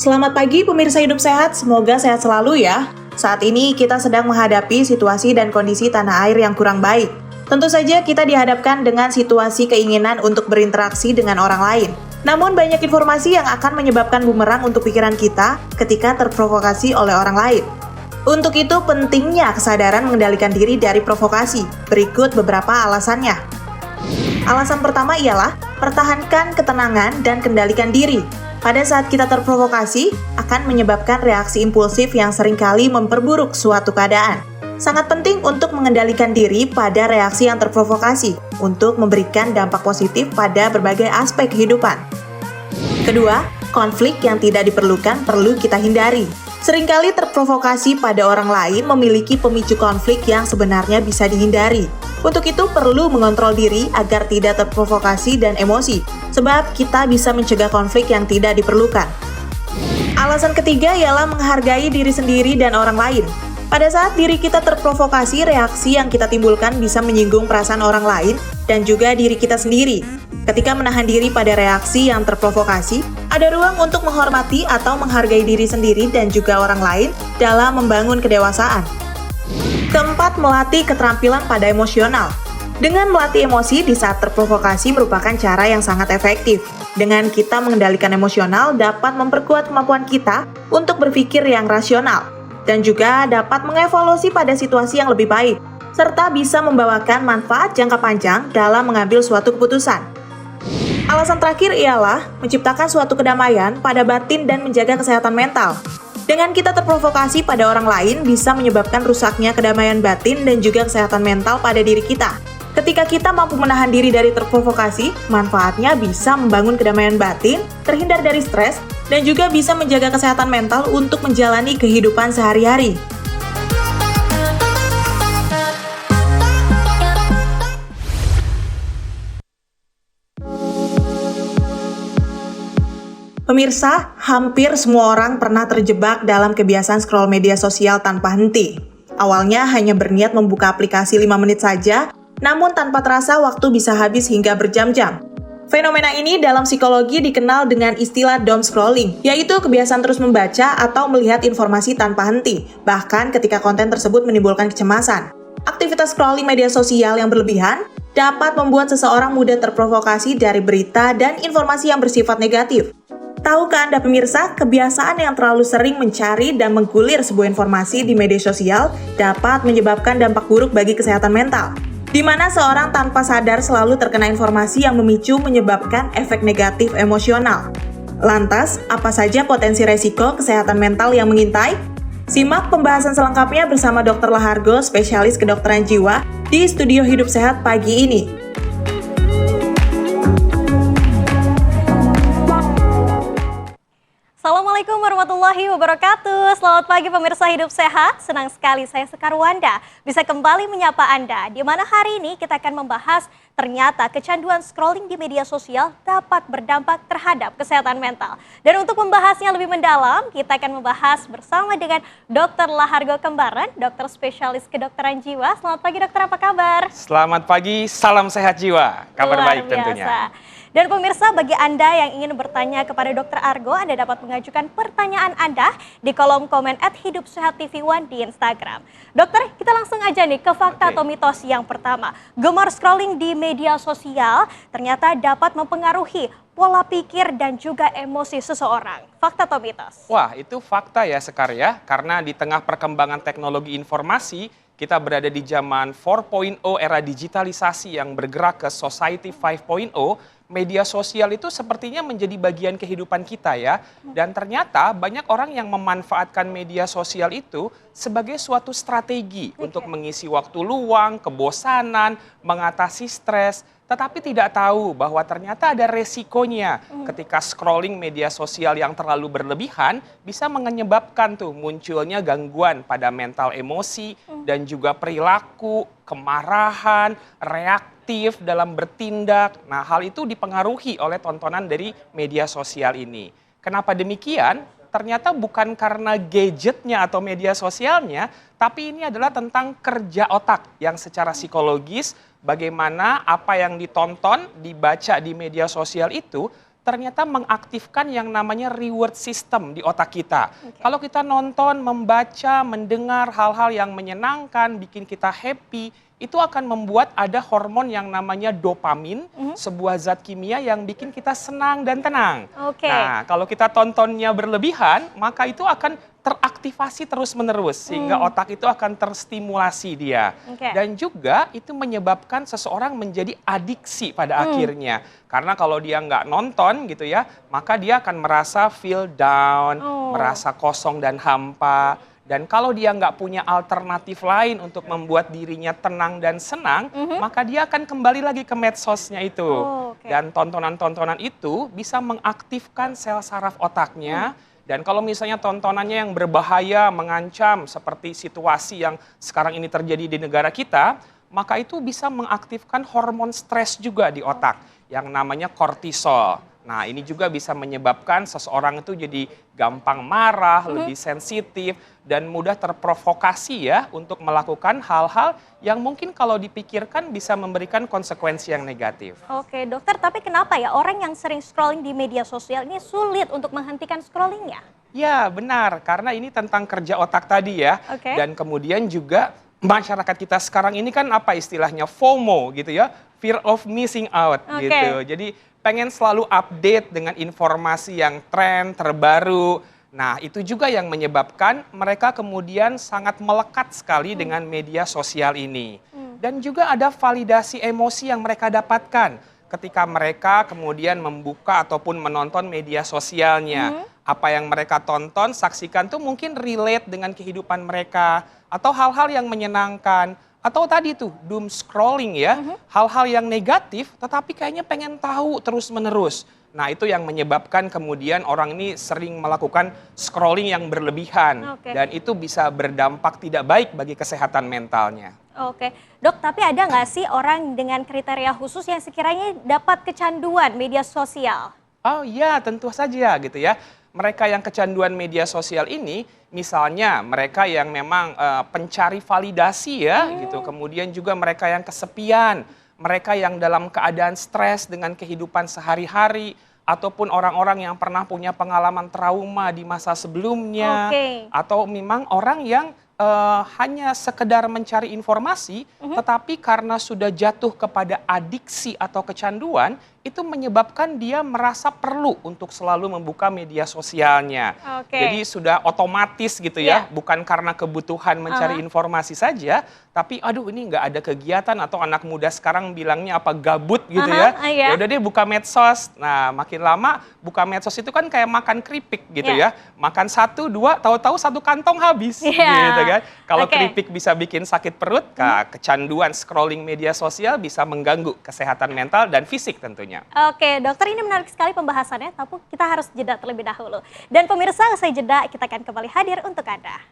Selamat pagi pemirsa Hidup Sehat, semoga sehat selalu ya. Saat ini kita sedang menghadapi situasi dan kondisi tanah air yang kurang baik. Tentu saja kita dihadapkan dengan situasi keinginan untuk berinteraksi dengan orang lain. Namun banyak informasi yang akan menyebabkan bumerang untuk pikiran kita ketika terprovokasi oleh orang lain. Untuk itu pentingnya kesadaran mengendalikan diri dari provokasi. Berikut beberapa alasannya. Alasan pertama ialah pertahankan ketenangan dan kendalikan diri. Pada saat kita terprovokasi, akan menyebabkan reaksi impulsif yang seringkali memperburuk suatu keadaan. Sangat penting untuk mengendalikan diri pada reaksi yang terprovokasi, untuk memberikan dampak positif pada berbagai aspek kehidupan. Kedua, konflik yang tidak diperlukan perlu kita hindari. Seringkali terprovokasi pada orang lain memiliki pemicu konflik yang sebenarnya bisa dihindari. Untuk itu perlu mengontrol diri agar tidak terprovokasi dan emosi, sebab kita bisa mencegah konflik yang tidak diperlukan. Alasan ketiga ialah menghargai diri sendiri dan orang lain. Pada saat diri kita terprovokasi, reaksi yang kita timbulkan bisa menyinggung perasaan orang lain dan juga diri kita sendiri. Ketika menahan diri pada reaksi yang terprovokasi, ada ruang untuk menghormati atau menghargai diri sendiri dan juga orang lain dalam membangun kedewasaan. Keempat, melatih keterampilan pada emosional. Dengan melatih emosi di saat terprovokasi merupakan cara yang sangat efektif. Dengan kita mengendalikan emosional dapat memperkuat kemampuan kita untuk berpikir yang rasional dan juga dapat mengevaluasi pada situasi yang lebih baik, serta bisa membawakan manfaat jangka panjang dalam mengambil suatu keputusan. Alasan terakhir ialah menciptakan suatu kedamaian pada batin dan menjaga kesehatan mental. Dengan kita terprovokasi pada orang lain bisa menyebabkan rusaknya kedamaian batin dan juga kesehatan mental pada diri kita. Ketika kita mampu menahan diri dari terprovokasi, manfaatnya bisa membangun kedamaian batin, terhindar dari stres, dan juga bisa menjaga kesehatan mental untuk menjalani kehidupan sehari-hari. Pemirsa, hampir semua orang pernah terjebak dalam kebiasaan scroll media sosial tanpa henti. Awalnya hanya berniat membuka aplikasi 5 menit saja, namun tanpa terasa waktu bisa habis hingga berjam-jam. Fenomena ini dalam psikologi dikenal dengan istilah doom scrolling, yaitu kebiasaan terus membaca atau melihat informasi tanpa henti, bahkan ketika konten tersebut menimbulkan kecemasan. Aktivitas scrolling media sosial yang berlebihan dapat membuat seseorang mudah terprovokasi dari berita dan informasi yang bersifat negatif. Tahukah Anda pemirsa, kebiasaan yang terlalu sering mencari dan menggulir sebuah informasi di media sosial dapat menyebabkan dampak buruk bagi kesehatan mental, di mana seorang tanpa sadar selalu terkena informasi yang memicu menyebabkan efek negatif emosional. Lantas, apa saja potensi resiko kesehatan mental yang mengintai? Simak pembahasan selengkapnya bersama Dr. Lahargo, spesialis kedokteran jiwa, di Studio Hidup Sehat pagi ini. Assalamualaikum warahmatullahi wabarakatuh. Selamat pagi pemirsa Hidup Sehat. Senang sekali saya Sekar Wanda bisa kembali menyapa Anda. Di mana hari ini kita akan membahas ternyata kecanduan scrolling di media sosial dapat berdampak terhadap kesehatan mental. Dan untuk membahasnya lebih mendalam, kita akan membahas bersama dengan Dr. Lahargo Kembaran, dokter spesialis kedokteran jiwa. Selamat pagi dokter, apa kabar? Selamat pagi, salam sehat jiwa. Kabar baik tentunya. Dan pemirsa, bagi Anda yang ingin bertanya kepada Dr. Argo, Anda dapat mengajukan pertanyaan Anda di kolom komen @hidupsehat.tv1 di Instagram. Dokter, kita langsung aja nih ke fakta atau mitos yang pertama. Gemar scrolling di media sosial ternyata dapat mempengaruhi pola pikir dan juga emosi seseorang. Fakta atau mitos? Wah, itu fakta ya Sekar ya, karena di tengah perkembangan teknologi informasi, kita berada di zaman 4.0 era digitalisasi yang bergerak ke society 5.0, media sosial itu sepertinya menjadi bagian kehidupan kita ya. Dan ternyata banyak orang yang memanfaatkan media sosial itu sebagai suatu strategi untuk mengisi waktu luang, kebosanan, mengatasi stres. Tetapi tidak tahu bahwa ternyata ada resikonya ketika scrolling media sosial yang terlalu berlebihan bisa menyebabkan munculnya gangguan pada mental emosi dan juga perilaku, kemarahan, reaktif dalam bertindak. Nah, hal itu dipengaruhi oleh tontonan dari media sosial ini. Kenapa demikian? Ternyata bukan karena gadgetnya atau media sosialnya, tapi ini adalah tentang kerja otak yang secara psikologis bagaimana apa yang ditonton, dibaca di media sosial itu ternyata mengaktifkan yang namanya reward system di otak kita. Oke. Kalau kita nonton, membaca, mendengar hal-hal yang menyenangkan, bikin kita happy, itu akan membuat ada hormon yang namanya dopamin, sebuah zat kimia yang bikin kita senang dan tenang. Oke. Nah, kalau kita tontonnya berlebihan, maka itu akan teraktivasi terus-menerus, sehingga otak itu akan terstimulasi dia. Oke. Dan juga itu menyebabkan seseorang menjadi adiksi pada akhirnya. Karena kalau dia nggak nonton gitu ya, maka dia akan merasa feel down, merasa kosong dan hampa. Dan kalau dia nggak punya alternatif lain untuk membuat dirinya tenang dan senang, maka dia akan kembali lagi ke medsosnya itu. Oke. Dan tontonan-tontonan itu bisa mengaktifkan sel saraf otaknya. Dan kalau misalnya tontonannya yang berbahaya, mengancam seperti situasi yang sekarang ini terjadi di negara kita, maka itu bisa mengaktifkan hormon stres juga di otak yang namanya kortisol. Nah, ini juga bisa menyebabkan seseorang itu jadi gampang marah, lebih sensitif, dan mudah terprovokasi ya untuk melakukan hal-hal yang mungkin kalau dipikirkan bisa memberikan konsekuensi yang negatif. Oke, dokter, tapi kenapa ya orang yang sering scrolling di media sosial ini sulit untuk menghentikan scrollingnya? Ya, benar. Karena ini tentang kerja otak tadi ya. Oke. Dan kemudian juga masyarakat kita sekarang ini kan apa istilahnya FOMO gitu ya. Fear of missing out Oke. gitu. Jadi pengen selalu update dengan informasi yang tren, terbaru. Nah, itu juga yang menyebabkan mereka kemudian sangat melekat sekali dengan media sosial ini. Dan juga ada validasi emosi yang mereka dapatkan ketika mereka kemudian membuka ataupun menonton media sosialnya. Apa yang mereka tonton, saksikan tuh mungkin relate dengan kehidupan mereka. Atau hal-hal yang menyenangkan. Atau tadi tuh, doom scrolling ya. Hal-hal yang negatif, tetapi kayaknya pengen tahu terus-menerus. Nah, itu yang menyebabkan kemudian orang ini sering melakukan scrolling yang berlebihan. Oke. Dan itu bisa berdampak tidak baik bagi kesehatan mentalnya. Oke, dok, tapi ada nggak sih orang dengan kriteria khusus yang sekiranya dapat kecanduan media sosial? Oh iya, tentu saja gitu ya. Mereka yang kecanduan media sosial ini, misalnya mereka yang memang pencari validasi ya, gitu. Kemudian juga mereka yang kesepian, mereka yang dalam keadaan stres dengan kehidupan sehari-hari, ataupun orang-orang yang pernah punya pengalaman trauma di masa sebelumnya, Oke. atau memang orang yang hanya sekedar mencari informasi, tetapi karena sudah jatuh kepada adiksi atau kecanduan, itu menyebabkan dia merasa perlu untuk selalu membuka media sosialnya. Oke. Jadi sudah otomatis gitu ya, Iya. bukan karena kebutuhan mencari informasi saja, tapi aduh ini nggak ada kegiatan atau anak muda sekarang bilangnya apa gabut gitu ya. Iya. Ya udah deh buka medsos. Nah, makin lama buka medsos itu kan kayak makan keripik gitu Iya. ya. Makan 1, 2, tahu-tahu 1 kantong habis Iya. gitu kan. Kalau Oke. keripik bisa bikin sakit perut, kecanduan scrolling media sosial bisa mengganggu kesehatan mental dan fisik tentunya. Oke, dokter, ini menarik sekali pembahasannya, tapi kita harus jeda terlebih dahulu. Dan pemirsa, usai jeda, kita akan kembali hadir untuk Anda.